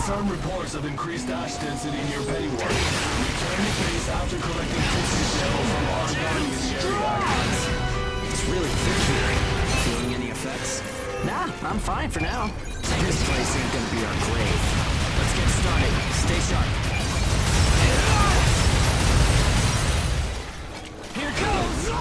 confirmed reports of increased ash density near Pennyworth. Return to base after collecting tissue sample from Argonne in the area. It's really thick here. Feeling any effects? Nah, I'm fine for now. This place ain't gonna be our grave. Let's get started. Stay sharp. Here goes!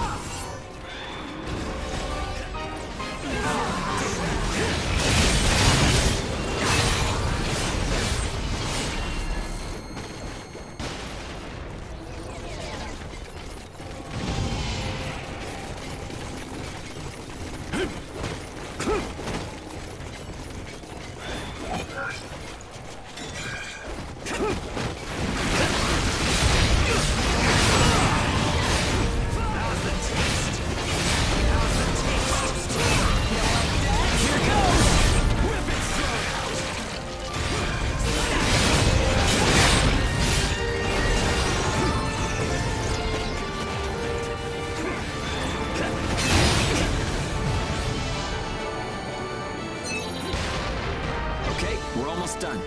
We're almost done.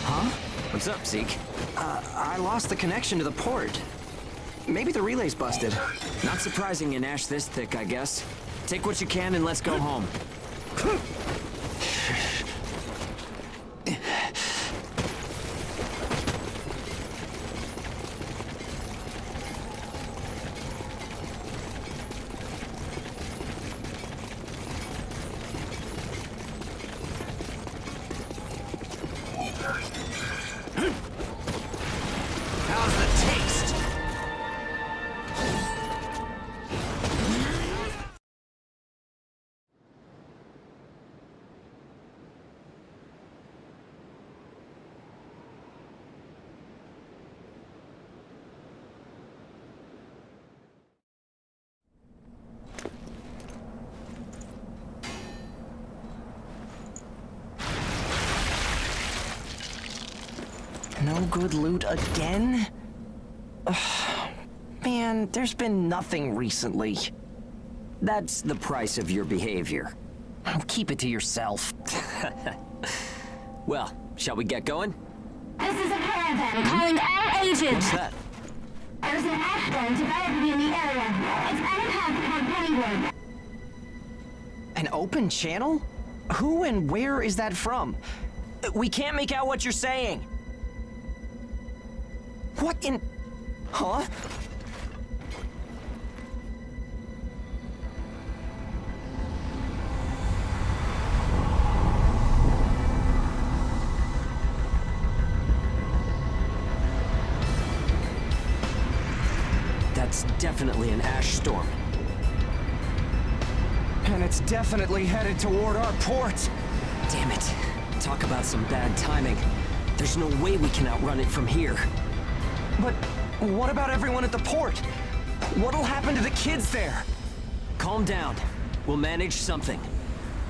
Huh? What's up, Zeke? I lost the connection to the port. Maybe the relay's busted. Not surprising in ash this thick, I guess. Take what you can and let's go home. How's the taste? No good loot again? Ugh. Man, there's been nothing recently. That's the price of your behavior. Oh, keep it to yourself. Well, shall we get going? This is a caravan calling all agents. What's that? There's an ash storm developing in the area. It's on a path toward Pennyworth. An open channel? Who and where is that from? We can't make out what you're saying. What in... Huh? That's definitely an ash storm. And it's definitely headed toward our port. Damn it. Talk about some bad timing. There's no way we can outrun it from here. But what about everyone at the port? What'll happen to the kids there? Calm down. We'll manage something.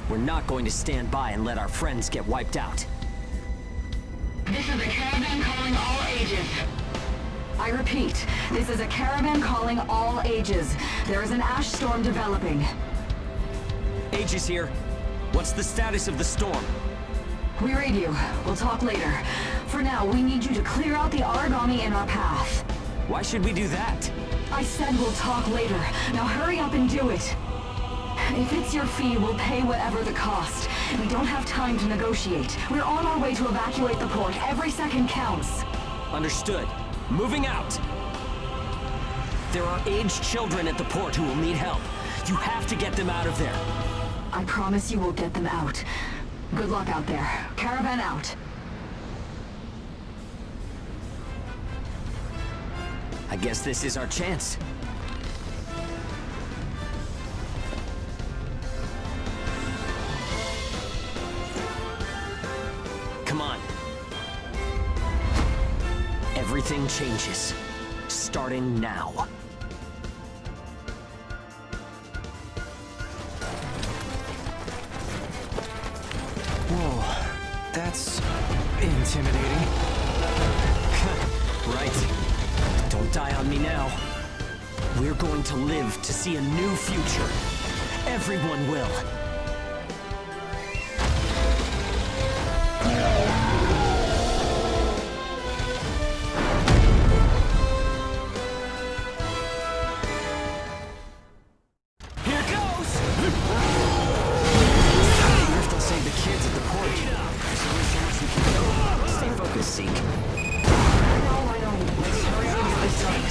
We're not going to stand by and let our friends get wiped out. This is a caravan calling all ages. I repeat, this is a caravan calling all ages. There is an ash storm developing. Aegis here. What's the status of the storm? We read you. We'll talk later. For now, we need you to clear out the origami in our path. Why should we do that? I said we'll talk later. Now hurry up and do it. If it's your fee, we'll pay whatever the cost. We don't have time to negotiate. We're on our way to evacuate the port. Every second counts. Understood. Moving out! There are aged children at the port who will need help. You have to get them out of there. I promise you we'll get them out. Good luck out there. Caravan out. I guess this is our chance. Come on. Everything changes. Starting now. Whoa, that's intimidating. Right. Don't die on me now. We're going to live to see a new future. Everyone will. seek. I know. Let's hurry up and get this done.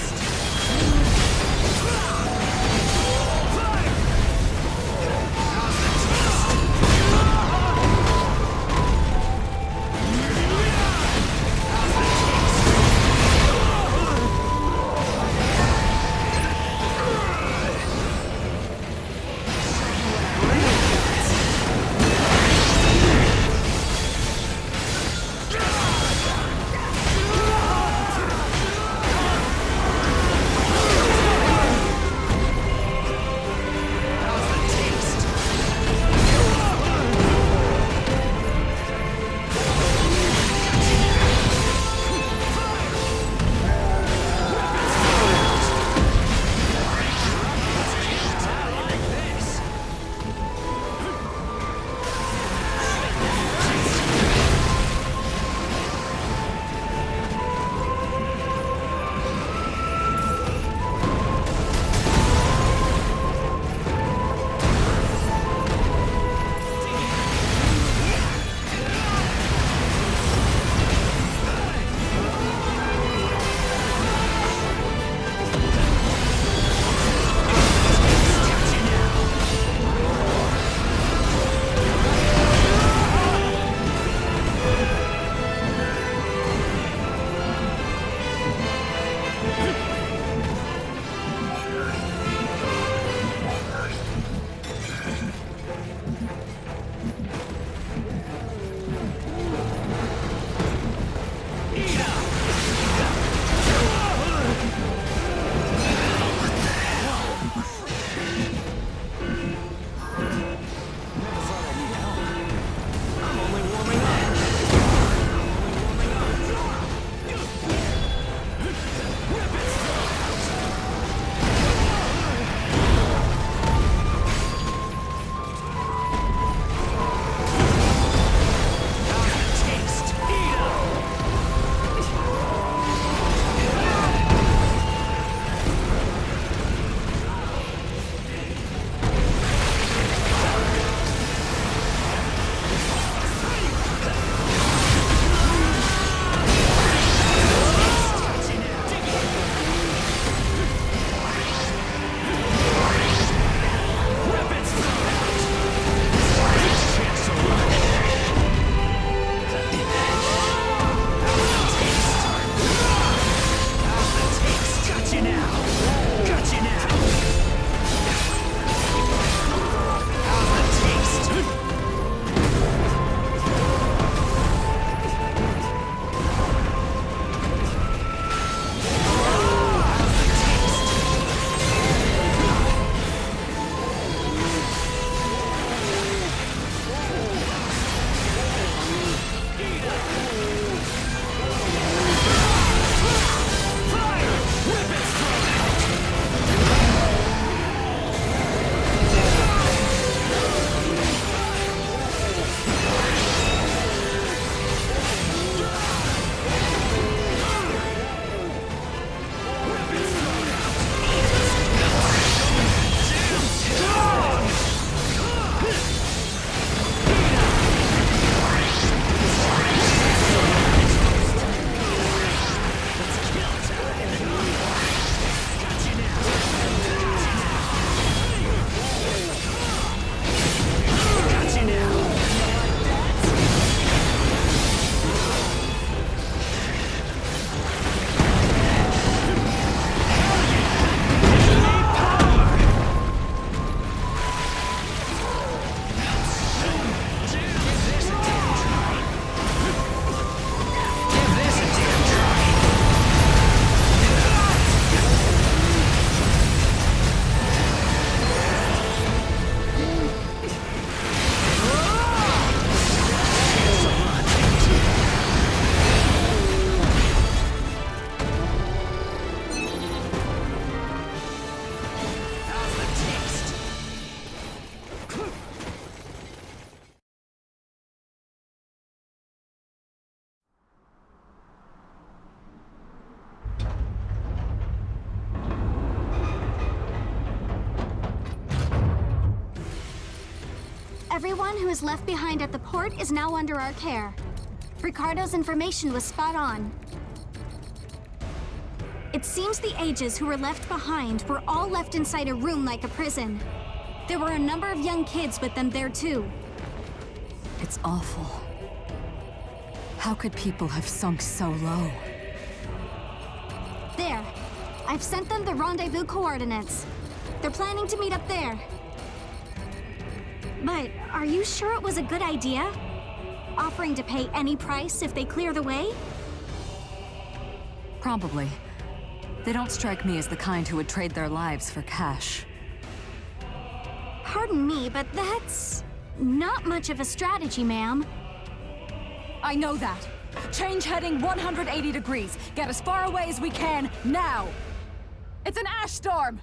Everyone who is left behind at the port is now under our care. Ricardo's information was spot on. It seems the Ages who were left behind were all left inside a room like a prison. There were a number of young kids with them there too. It's awful. How could people have sunk so low? There. I've sent them the rendezvous coordinates. They're planning to meet up there. But are you sure it was a good idea? Offering to pay any price if they clear the way? Probably. They don't strike me as the kind who would trade their lives for cash. Pardon me, but that's not much of a strategy, ma'am. I know that. Change heading 180 degrees. Get as far away as we can, now! It's an ash storm!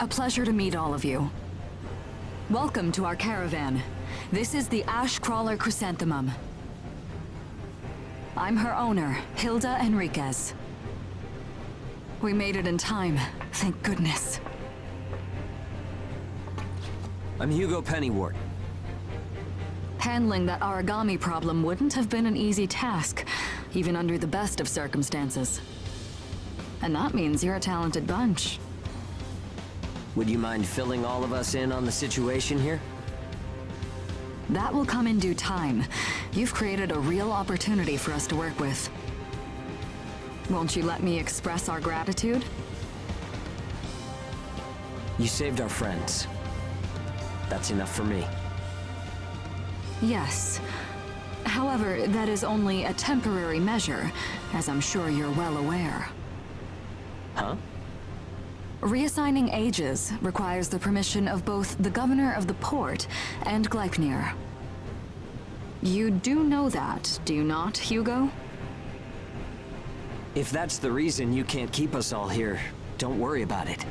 A pleasure to meet all of you. Welcome to our caravan. This is the Ash Crawler Chrysanthemum. I'm her owner, Hilda Enriquez. We made it in time, thank goodness. I'm Hugo Pennywort. Handling that origami problem wouldn't have been an easy task, even under the best of circumstances. And that means you're a talented bunch. Would you mind filling all of us in on the situation here? That will come in due time. You've created a real opportunity for us to work with. Won't you let me express our gratitude? You saved our friends. That's enough for me. Yes. However, that is only a temporary measure, as I'm sure you're well aware. Huh? Reassigning Ages requires the permission of both the governor of the port and Gleipnir. You do know that, do you not, Hugo? If that's the reason you can't keep us all here, don't worry about it.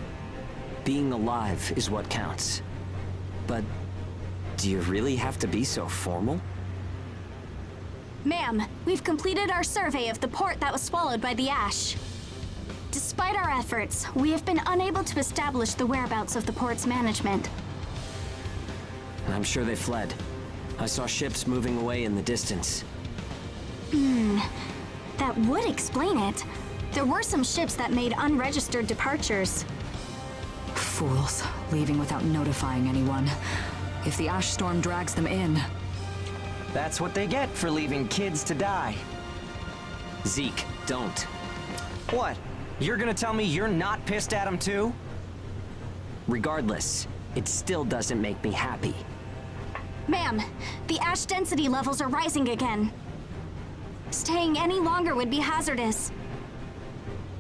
Being alive is what counts. But do you really have to be so formal? Ma'am, we've completed our survey of the port that was swallowed by the ash. Despite our efforts, we have been unable to establish the whereabouts of the port's management. I'm sure they fled. I saw ships moving away in the distance. That would explain it. There were some ships that made unregistered departures. Fools, leaving without notifying anyone. If the ash storm drags them in... That's what they get for leaving kids to die. Zeke, don't. What? You're gonna tell me you're not pissed at him too? Regardless, it still doesn't make me happy. Ma'am, the ash density levels are rising again. Staying any longer would be hazardous.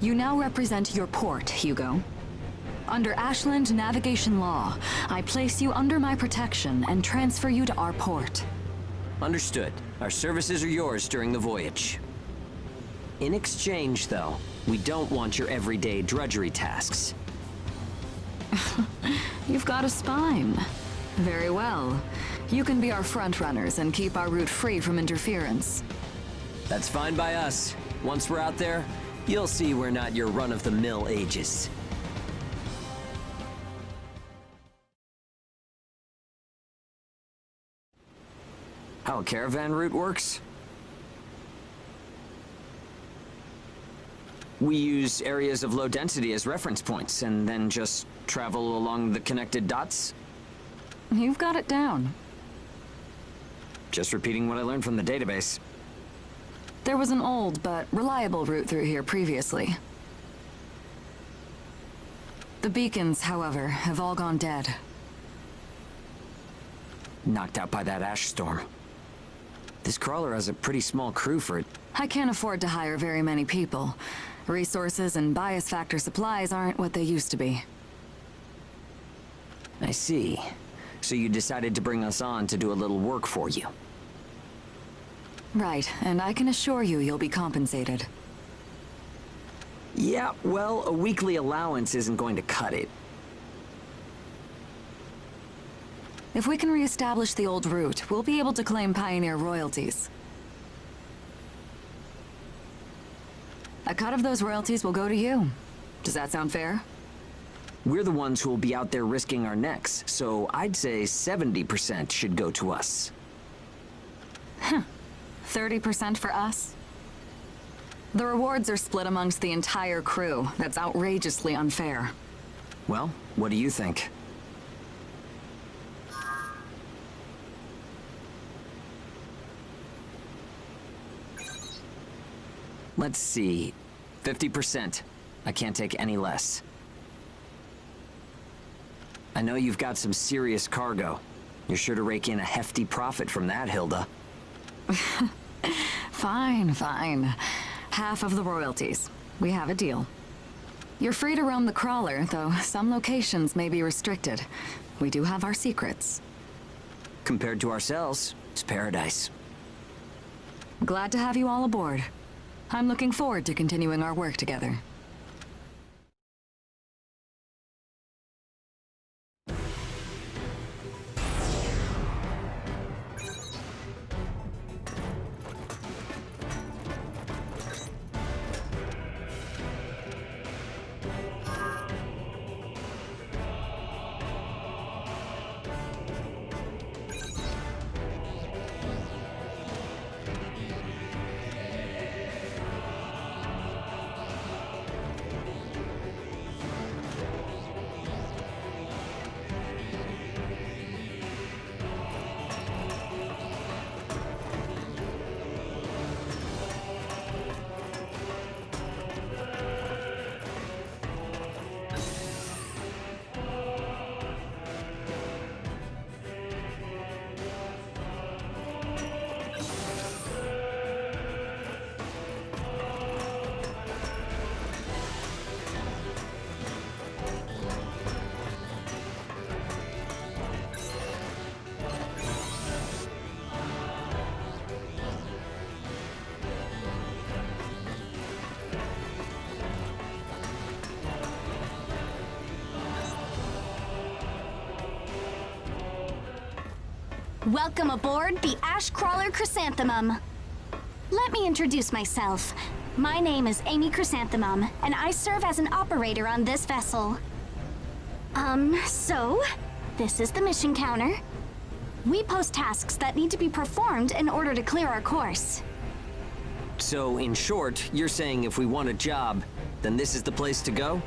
You now represent your port, Hugo. Under Ashland navigation law, I place you under my protection and transfer you to our port. Understood. Our services are yours during the voyage. In exchange, though, we don't want your everyday drudgery tasks. You've got a spine. Very well. You can be our front runners and keep our route free from interference. That's fine by us. Once we're out there, you'll see we're not your run-of-the-mill Ages. How a caravan route works? We use areas of low density as reference points, and then just travel along the connected dots? You've got it down. Just repeating what I learned from the database. There was an old but reliable route through here previously. The beacons, however, have all gone dead. Knocked out by that ash storm. This crawler has a pretty small crew for it. I can't afford to hire very many people. Resources and bias factor supplies aren't what they used to be. I see. So you decided to bring us on to do a little work for you. Right, and I can assure you you'll be compensated. Yeah, well, a weekly allowance isn't going to cut it. If we can reestablish the old route, we'll be able to claim Pioneer royalties. A cut of those royalties will go to you. Does that sound fair? We're the ones who will be out there risking our necks, so I'd say 70% should go to us. 30% for us? The rewards are split amongst the entire crew. That's outrageously unfair. Well, what do you think? Let's see. 50%. I can't take any less. I know you've got some serious cargo. You're sure to rake in a hefty profit from that, Hilda. Fine, fine. Half of the royalties. We have a deal. You're free to roam the crawler, though some locations may be restricted. We do have our secrets. Compared to ourselves, it's paradise. Glad to have you all aboard. I'm looking forward to continuing our work together. Welcome aboard the Ash Crawler Chrysanthemum. Let me introduce myself. My name is Amy Chrysanthemum, and I serve as an operator on this vessel. So, this is the mission counter. We post tasks that need to be performed in order to clear our course. So, in short, you're saying if we want a job, then this is the place to go?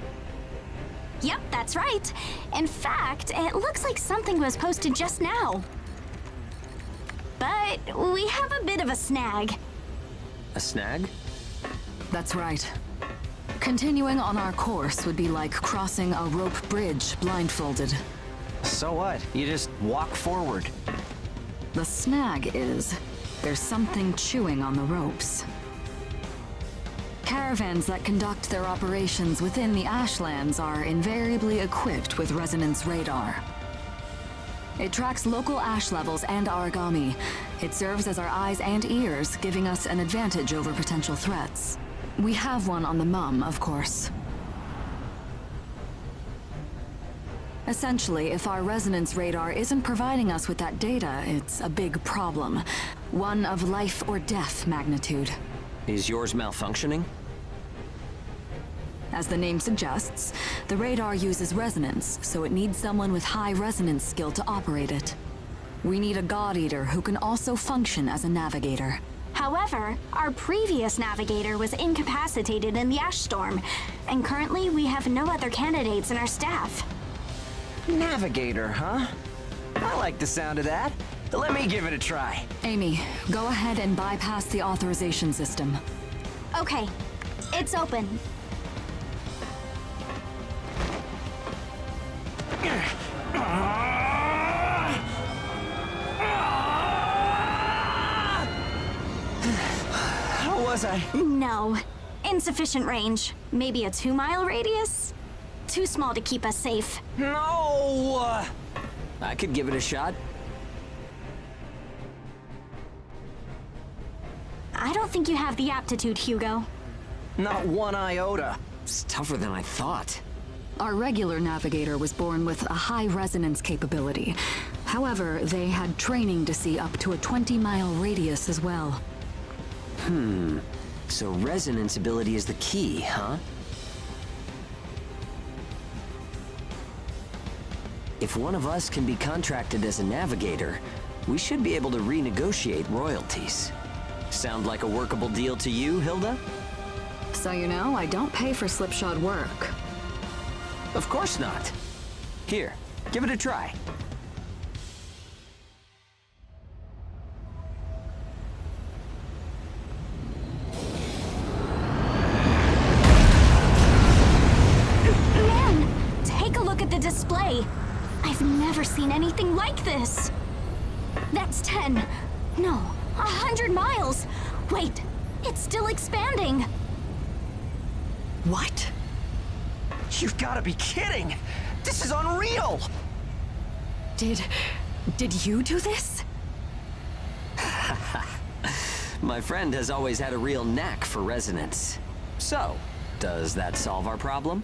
Yep, that's right. In fact, it looks like something was posted just now. But we have a bit of a snag. A snag? That's right. Continuing on our course would be like crossing a rope bridge blindfolded. So what? You just walk forward. The snag is, there's something chewing on the ropes. Caravans that conduct their operations within the Ashlands are invariably equipped with resonance radar. It tracks local ash levels and origami. It serves as our eyes and ears, giving us an advantage over potential threats. We have one on the Mum, of course. Essentially, if our resonance radar isn't providing us with that data, it's a big problem. One of life or death magnitude. Is yours malfunctioning? As the name suggests, the radar uses resonance, so it needs someone with high resonance skill to operate it. We need a God Eater who can also function as a navigator. However, our previous navigator was incapacitated in the ash storm, and currently we have no other candidates in our staff. Navigator, huh? I like the sound of that. Let me give it a try. Amy, go ahead and bypass the authorization system. Okay, it's open. was I? No. Insufficient range. Maybe a 2-mile radius? Too small to keep us safe. No! I could give it a shot. I don't think you have the aptitude, Hugo. Not one iota. It's tougher than I thought. Our regular navigator was born with a high resonance capability. However, they had training to see up to a 20-mile radius as well. So resonance ability is the key, huh? If one of us can be contracted as a navigator, we should be able to renegotiate royalties. Sound like a workable deal to you, Hilda? So you know, I don't pay for slipshod work. Of course not. Here, give it a try. Man, take a look at the display. I've never seen anything like this. That's 10. No, 100 miles. Wait, it's still expanding. What? You've got to be kidding! This is unreal! Did you do this? My friend has always had a real knack for resonance. So, does that solve our problem?